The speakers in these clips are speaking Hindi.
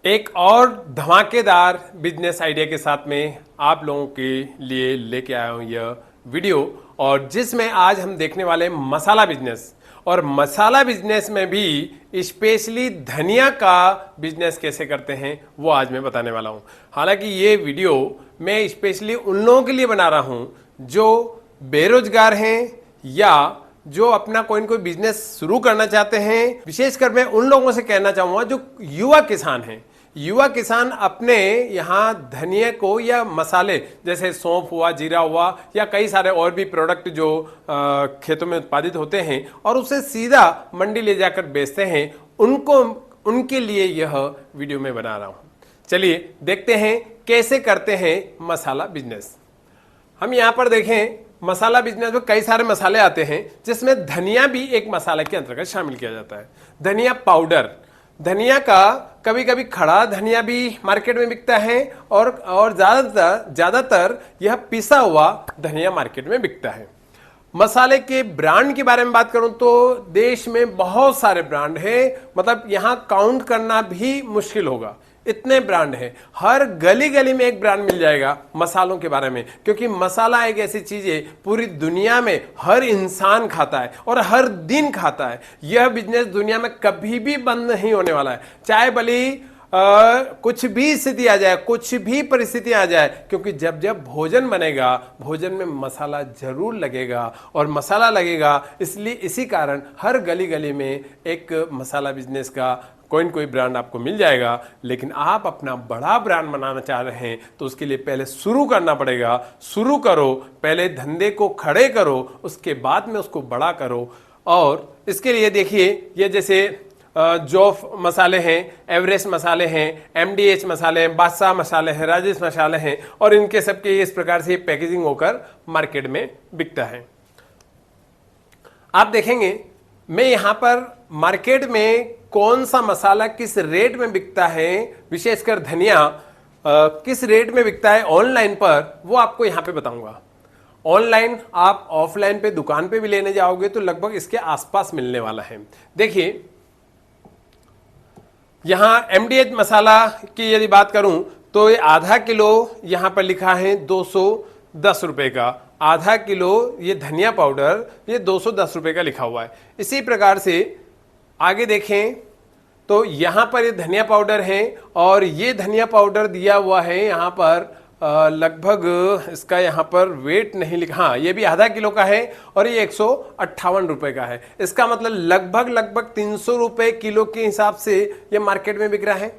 एक और धमाकेदार बिजनेस आइडिया के साथ में आप लोगों के लिए लेके आया हूं यह वीडियो। और जिसमें आज हम देखने वाले हैं मसाला बिजनेस। और मसाला बिजनेस में भी स्पेशली धनिया का बिजनेस कैसे करते हैं वो आज मैं बताने वाला हूं। हालांकि ये वीडियो मैं स्पेशली उन लोगों के लिए बना रहा हूं जो बेरोजगार हैं या जो अपना कोई न कोई बिजनेस शुरू करना चाहते हैं। विशेषकर मैं उन लोगों से कहना चाहूंगा जो युवा किसान हैं। युवा किसान अपने यहाँ धनिया को या मसाले जैसे सौंफ हुआ, जीरा हुआ या कई सारे और भी प्रोडक्ट जो खेतों में उत्पादित होते हैं और उसे सीधा मंडी ले जाकर बेचते हैं, उनके लिए यह वीडियो मैं बना रहा हूँ। चलिए देखते हैं कैसे करते हैं मसाला बिजनेस। हम यहाँ पर देखें, मसाला बिजनेस में कई सारे मसाले आते हैं जिसमें धनिया भी एक मसाले के अंतर्गत शामिल किया जाता है। धनिया पाउडर, धनिया का कभी कभी खड़ा धनिया भी मार्केट में बिकता है और ज्यादातर यह पिसा हुआ धनिया मार्केट में बिकता है। मसाले के ब्रांड के बारे में बात करूं तो देश में बहुत सारे ब्रांड हैं, मतलब यहां काउंट करना भी मुश्किल होगा, इतने ब्रांड हैं। हर गली गली में एक ब्रांड मिल जाएगा मसालों के बारे में, क्योंकि मसाला एक ऐसी चीज है पूरी दुनिया में हर इंसान खाता है और हर दिन खाता है। यह बिजनेस दुनिया में कभी भी बंद नहीं होने वाला है, चाहे भले कुछ भी स्थिति आ जाए, कुछ भी परिस्थिति आ जाए, क्योंकि जब जब भोजन बनेगा भोजन में मसाला जरूर लगेगा और मसाला लगेगा इसलिए इसी कारण हर गली गली में एक मसाला बिजनेस का कोई न कोई ब्रांड आपको मिल जाएगा। लेकिन आप अपना बड़ा ब्रांड बनाना चाह रहे हैं तो उसके लिए पहले शुरू करना पड़ेगा। शुरू करो, पहले धंधे को खड़े करो, उसके बाद में उसको बड़ा करो। और इसके लिए देखिए, ये जैसे जॉफ मसाले हैं, एवरेस्ट मसाले हैं, एमडीएच मसाले हैं, बादशाह मसाले हैं, राजेश मसाले हैं और इनके सबके इस प्रकार से पैकेजिंग होकर मार्केट में बिकता है। आप देखेंगे मैं यहाँ पर मार्केट में कौन सा मसाला किस रेट में बिकता है, विशेषकर धनिया किस रेट में बिकता है ऑनलाइन पर, वो आपको यहाँ पे बताऊंगा। ऑनलाइन आप ऑफलाइन पे दुकान पे भी लेने जाओगे तो लगभग इसके आसपास मिलने वाला है। देखिए यहां एमडीएच मसाला की यदि बात करूं तो ये आधा किलो यहां पर लिखा है 210 रुपए का। आधा किलो ये धनिया पाउडर ये 210 रुपए का लिखा हुआ है। इसी प्रकार से आगे देखें तो यहां पर ये धनिया पाउडर है और ये धनिया पाउडर दिया हुआ है यहां पर लगभग, इसका यहाँ पर वेट नहीं लिखा, हाँ ये भी आधा किलो का है और ये 158 रुपए का है। इसका मतलब लगभग 300 रुपए किलो के हिसाब से ये मार्केट में बिक रहा है।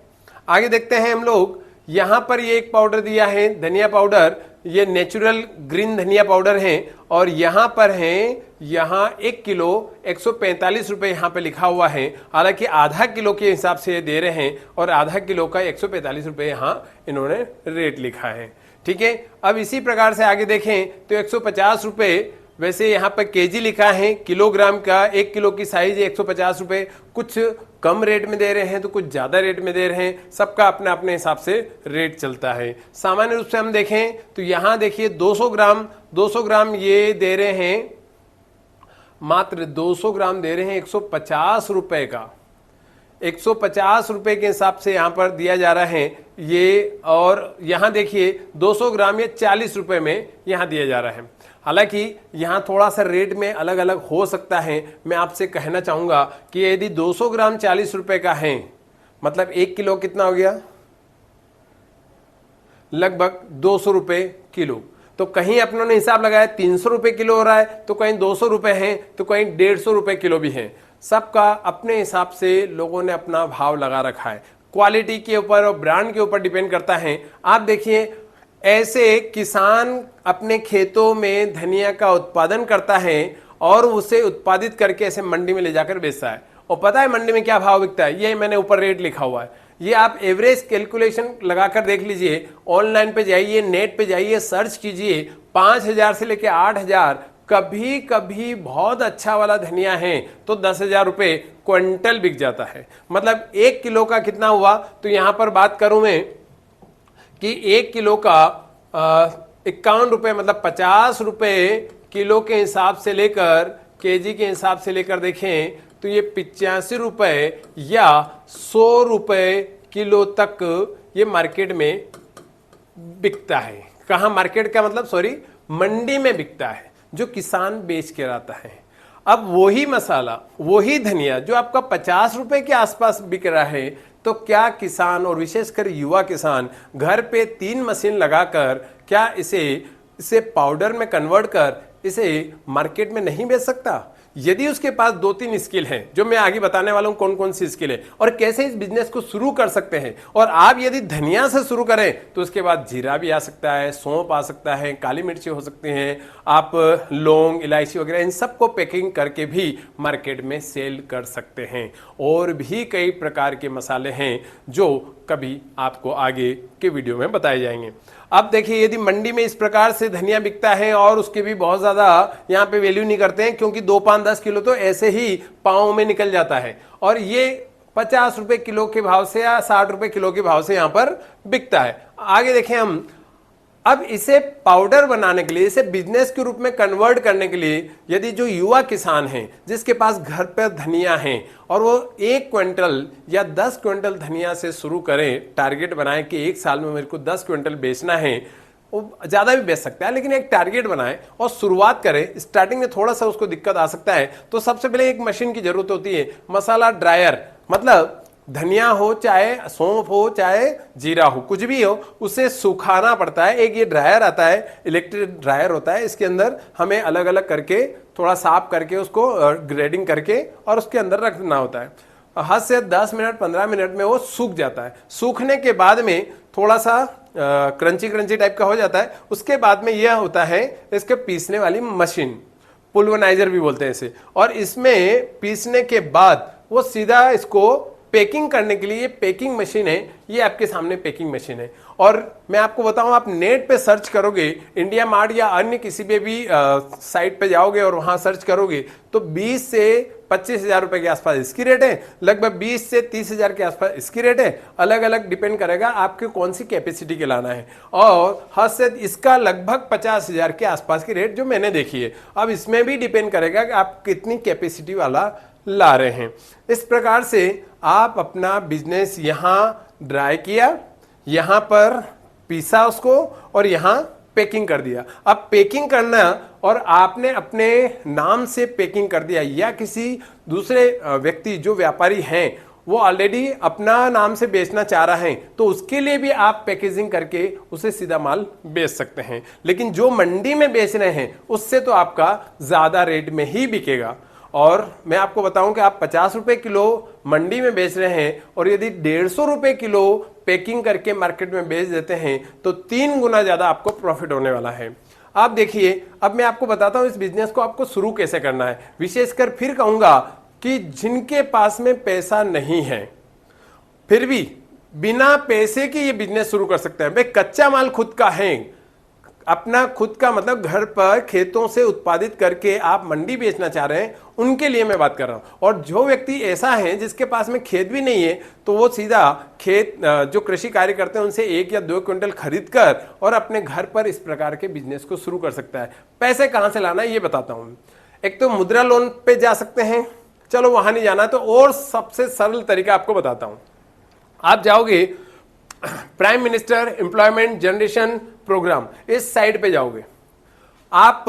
आगे देखते हैं हम लोग, यहाँ पर ये एक पाउडर दिया है धनिया पाउडर, ये नेचुरल ग्रीन धनिया पाउडर है और यहाँ पर है, यहाँ 1 किलो 145 रुपए यहाँ पे लिखा हुआ है। हालांकि आधा किलो के हिसाब से ये दे रहे हैं और आधा किलो का 145 रुपए यहाँ इन्होंने रेट लिखा है। ठीक है, अब इसी प्रकार से आगे देखें तो 150 रुपए, वैसे यहाँ पर केजी लिखा है, किलोग्राम का 1 किलो की साइज है 150 रुपए। कुछ कम रेट में दे रहे हैं तो कुछ ज्यादा रेट में दे रहे हैं, सबका अपने अपने हिसाब से रेट चलता है। सामान्य रूप से हम देखें तो यहाँ देखिए 200 ग्राम ये दे रहे हैं, मात्र 200 ग्राम दे रहे हैं 150 रुपए का। 150 रुपए के हिसाब से यहाँ पर दिया जा रहा है ये। और यहाँ देखिए 200 ग्राम ये 40 रुपए में यहाँ दिया जा रहा है। हालांकि यहाँ थोड़ा सा रेट में अलग अलग हो सकता है। मैं आपसे कहना चाहूंगा कि यदि 200 ग्राम 40 रुपए का है, मतलब 1 किलो कितना हो गया, लगभग 200 रुपए किलो। तो कहीं अपनों ने हिसाब लगाया 300 रुपए किलो हो रहा है, तो कहीं 200 रुपए है, तो कहीं 150 रुपए किलो भी है। सबका अपने हिसाब से लोगों ने अपना भाव लगा रखा है। क्वालिटी के ऊपर और ब्रांड के ऊपर डिपेंड करता है। आप देखिए ऐसे किसान अपने खेतों में धनिया का उत्पादन करता है और उसे उत्पादित करके ऐसे मंडी में ले जाकर बेचता है। और पता है मंडी में क्या भाव बिकता है, ये मैंने ऊपर रेट लिखा हुआ है। ये आप एवरेज कैलकुलेशन लगाकर देख लीजिए, ऑनलाइन पे जाइए, नेट पे जाइए, सर्च कीजिए, 5,000 से लेके 8,000, कभी कभी बहुत अच्छा वाला धनिया है तो 10,000 रुपए क्विंटल बिक जाता है। मतलब 1 किलो का कितना हुआ, तो यहां पर बात करूं मैं कि 1 किलो का 51 रुपए, मतलब 50 रुपए किलो के हिसाब से लेकर केजी के हिसाब से लेकर देखें तो ये 85 रुपए या 100 रुपए किलो तक ये मार्केट में बिकता है। कहाँ मार्केट का मतलब, सॉरी, मंडी में बिकता है, जो किसान बेच के लाता है। अब वही मसाला, वही धनिया जो आपका 50 रुपए के आसपास बिक रहा है, तो क्या किसान और विशेषकर युवा किसान घर पे 3 मशीन लगाकर क्या इसे पाउडर में कन्वर्ट कर इसे मार्केट में नहीं बेच सकता? यदि उसके पास 2-3 स्किल हैं, जो मैं आगे बताने वाला हूं कौन कौन सी स्किल है और कैसे इस बिजनेस को शुरू कर सकते हैं। और आप यदि धनिया से शुरू करें तो उसके बाद जीरा भी आ सकता है, सौंफ आ सकता है, काली मिर्ची हो सकती हैं, आप लौंग, इलायची वगैरह इन सबको पैकिंग करके भी मार्केट में सेल कर सकते हैं। और भी कई प्रकार के मसाले हैं जो कभी आपको आगे के वीडियो में बताए जाएंगे। अब देखिए, यदि मंडी में इस प्रकार से धनिया बिकता है और उसके भी बहुत ज्यादा यहाँ पे वैल्यू नहीं करते हैं, क्योंकि 2, 5, 10 किलो तो ऐसे ही पाँव में निकल जाता है, और ये 50 रुपए किलो के भाव से या 60 रुपए किलो के भाव से यहाँ पर बिकता है। आगे देखें हम, अब इसे पाउडर बनाने के लिए, इसे बिजनेस के रूप में कन्वर्ट करने के लिए, यदि जो युवा किसान हैं जिसके पास घर पर धनिया है और वो 1 क्विंटल या 10 क्विंटल धनिया से शुरू करें, टारगेट बनाएं कि 1 साल में मेरे को 10 क्विंटल बेचना है, वो ज़्यादा भी बेच सकता है, लेकिन एक टारगेट बनाएं और शुरुआत करें। स्टार्टिंग में थोड़ा सा उसको दिक्कत आ सकता है, तो सबसे पहले एक मशीन की जरूरत होती है, मसाला ड्रायर। मतलब धनिया हो, चाहे सौंफ हो, चाहे जीरा हो, कुछ भी हो, उसे सुखाना पड़ता है। एक ये ड्रायर आता है, इलेक्ट्रिक ड्रायर होता है, इसके अंदर हमें अलग अलग करके थोड़ा साफ करके उसको ग्रेडिंग करके और उसके अंदर रखना होता है। हद से 10 मिनट 15 मिनट में वो सूख जाता है। सूखने के बाद में थोड़ा सा क्रंची क्रंची टाइप का हो जाता है। उसके बाद में यह होता है इसके पीसने वाली मशीन, पुल्वनाइजर भी बोलते हैं इसे, और इसमें पीसने के बाद वो सीधा इसको पैकिंग करने के लिए, ये पैकिंग मशीन है, ये आपके सामने पैकिंग मशीन है। और मैं आपको बताऊं, आप नेट पे सर्च करोगे, इंडिया मार्ट या अन्य किसी भी साइट पे जाओगे और वहां सर्च करोगे तो 20 से 25 हजार रुपए के आसपास इसकी रेट है, लगभग 20 से 30 हजार के आसपास इसकी रेट है। अलग अलग डिपेंड करेगा आपके कौन सी कैपेसिटी के लाना है। और हद से इसका लगभग 50 हजार के आसपास की रेट जो मैंने देखी है। अब इसमें भी डिपेंड करेगा कि आप कितनी कैपेसिटी वाला ला रहे हैं। इस प्रकार से आप अपना बिजनेस यहाँ ड्राई किया, यहाँ पर पीसा उसको और यहाँ पैकिंग कर दिया। अब पैकिंग करना, और आपने अपने नाम से पैकिंग कर दिया या किसी दूसरे व्यक्ति जो व्यापारी हैं वो ऑलरेडी अपना नाम से बेचना चाह रहा है, तो उसके लिए भी आप पैकेजिंग करके उसे सीधा माल बेच सकते हैं। लेकिन जो मंडी में बेच रहे हैं उससे तो आपका ज्यादा रेट में ही बिकेगा। और मैं आपको बताऊं कि आप 50 रुपए किलो मंडी में बेच रहे हैं और यदि 150 रुपए किलो पैकिंग करके मार्केट में बेच देते हैं तो 3 गुना ज्यादा आपको प्रॉफिट होने वाला है। आप देखिए, अब मैं आपको बताता हूं इस बिजनेस को आपको शुरू कैसे करना है। विशेषकर फिर कहूंगा कि जिनके पास में पैसा नहीं है, फिर भी बिना पैसे के ये बिजनेस शुरू कर सकते हैं। भाई कच्चा माल खुद का है, अपना खुद का मतलब घर पर खेतों से उत्पादित करके आप मंडी बेचना चाह रहे हैं, उनके लिए मैं बात कर रहा हूं। और जो व्यक्ति ऐसा है जिसके पास में खेत भी नहीं है, तो वो सीधा खेत जो कृषि कार्य करते हैं उनसे 1 या 2 क्विंटल खरीद कर और अपने घर पर इस प्रकार के बिजनेस को शुरू कर सकता है। पैसे कहां से लाना है ये बताता हूं। एक तो मुद्रा लोन पे जा सकते हैं, चलो वहां नहीं जाना तो और सबसे सरल तरीका आपको बताता हूं। आप जाओगे prime minister employment generation program, इस साइट पे जाओगे, आप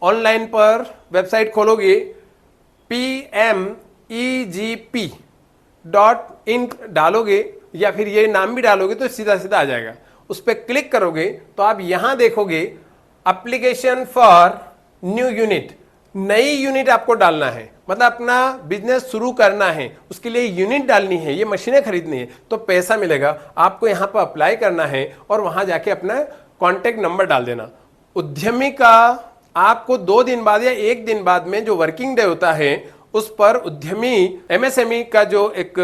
ऑनलाइन पर वेबसाइट खोलोगे, PMEGP.in डालोगे या फिर ये नाम भी डालोगे तो सीधा सीधा आ जाएगा। उस पर क्लिक करोगे तो आप यहां देखोगे एप्लीकेशन फॉर न्यू यूनिट, नई यूनिट आपको डालना है, मतलब अपना बिजनेस शुरू करना है, उसके लिए यूनिट डालनी है, ये मशीनें खरीदनी है, तो पैसा मिलेगा आपको। यहां पर अप्लाई करना है और वहां जाके अपना कॉन्टेक्ट नंबर डाल देना। उद्यमी का आपको 2 दिन बाद या 1 दिन बाद में जो वर्किंग डे होता है उस पर उद्यमी MSME का जो एक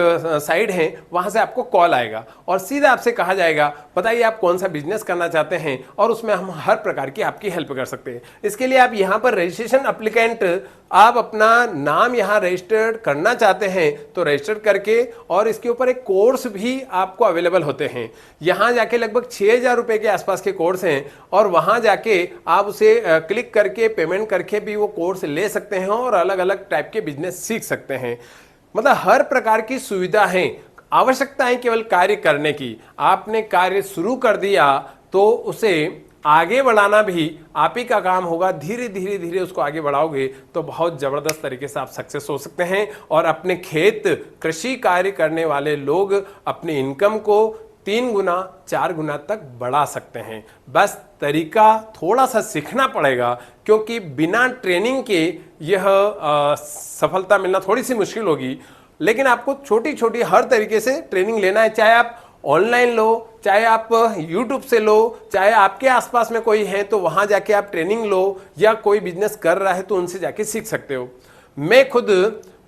साइट है वहां से आपको कॉल आएगा और सीधा आपसे कहा जाएगा बताइए आप कौन सा बिजनेस करना चाहते हैं, और उसमें हम हर प्रकार की आपकी हेल्प कर सकते हैं। इसके लिए आप यहां पर रजिस्ट्रेशन एप्लीकेंट, आप अपना नाम यहां रजिस्टर्ड करना चाहते हैं तो रजिस्टर्ड करके, और इसके ऊपर एक कोर्स भी आपको अवेलेबल होते हैं। यहां जाके लगभग 6,000 रुपए के आसपास के कोर्स हैं और वहां जाके आप उसे क्लिक करके पेमेंट करके भी वो कोर्स ले सकते हैं और अलग अलग टाइप के बिजनेस सीख सकते हैं। मतलब हर प्रकार की सुविधा है। आवश्यकता है केवल कार्य करने की। आपने कार्य शुरू कर दिया तो उसे आगे बढ़ाना भी आप ही का काम होगा। धीरे धीरे धीरे उसको आगे बढ़ाओगे तो बहुत जबरदस्त तरीके से आप सक्सेस हो सकते हैं और अपने खेत कृषि कार्य करने वाले लोग अपनी इनकम को 3 गुना 4 गुना तक बढ़ा सकते हैं। बस तरीका थोड़ा सा सीखना पड़ेगा, क्योंकि बिना ट्रेनिंग के यह सफलता मिलना थोड़ी सी मुश्किल होगी। लेकिन आपको छोटी छोटी हर तरीके से ट्रेनिंग लेना है, चाहे आप ऑनलाइन लो, चाहे आप यूट्यूब से लो, चाहे आपके आसपास में कोई है तो वहां जाके आप ट्रेनिंग लो, या कोई बिजनेस कर रहा है तो उनसे जाके सीख सकते हो। मैं खुद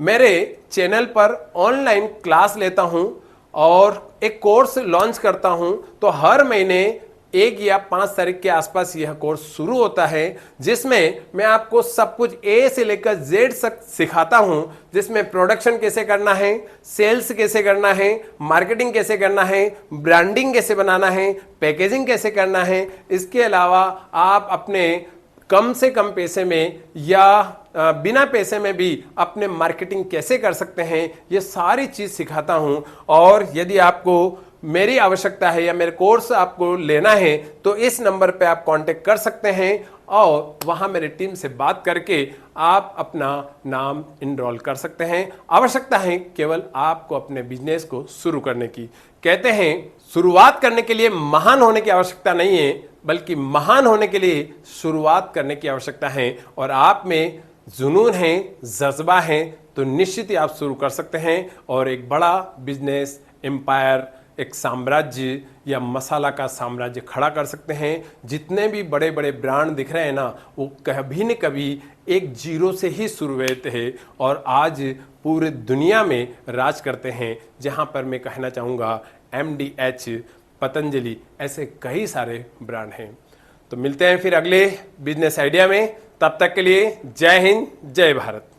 मेरे चैनल पर ऑनलाइन क्लास लेता हूं और एक कोर्स लॉन्च करता हूं, तो हर महीने 1 या 5 तारीख के आसपास यह कोर्स शुरू होता है, जिसमें मैं आपको सब कुछ ए से लेकर जेड तक सिखाता हूं, जिसमें प्रोडक्शन कैसे करना है, सेल्स कैसे करना है, मार्केटिंग कैसे करना है, ब्रांडिंग कैसे बनाना है, पैकेजिंग कैसे करना है। इसके अलावा आप अपने कम से कम पैसे में या बिना पैसे में भी अपने मार्केटिंग कैसे कर सकते हैं, ये सारी चीज सिखाता हूं। और यदि आपको मेरी आवश्यकता है या मेरे कोर्स आपको लेना है तो इस नंबर पे आप कांटेक्ट कर सकते हैं और वहां मेरी टीम से बात करके आप अपना नाम इनरोल कर सकते हैं। आवश्यकता है केवल आपको अपने बिजनेस को शुरू करने की। कहते हैं शुरुआत करने के लिए महान होने की आवश्यकता नहीं है, बल्कि महान होने के लिए शुरुआत करने की आवश्यकता है। और आप में जुनून है, जज्बा है, तो निश्चित ही आप शुरू कर सकते हैं और एक बड़ा बिजनेस एम्पायर, एक साम्राज्य या मसाला का साम्राज्य खड़ा कर सकते हैं। जितने भी बड़े बड़े ब्रांड दिख रहे हैं ना, वो कभी न कभी एक जीरो से ही शुरू हुए थे और आज पूरे दुनिया में राज करते हैं। जहां पर मैं कहना चाहूँगा MDH, पतंजलि, ऐसे कई सारे ब्रांड हैं। तो मिलते हैं फिर अगले बिजनेस आइडिया में। तब तक के लिए जय हिंद, जय भारत।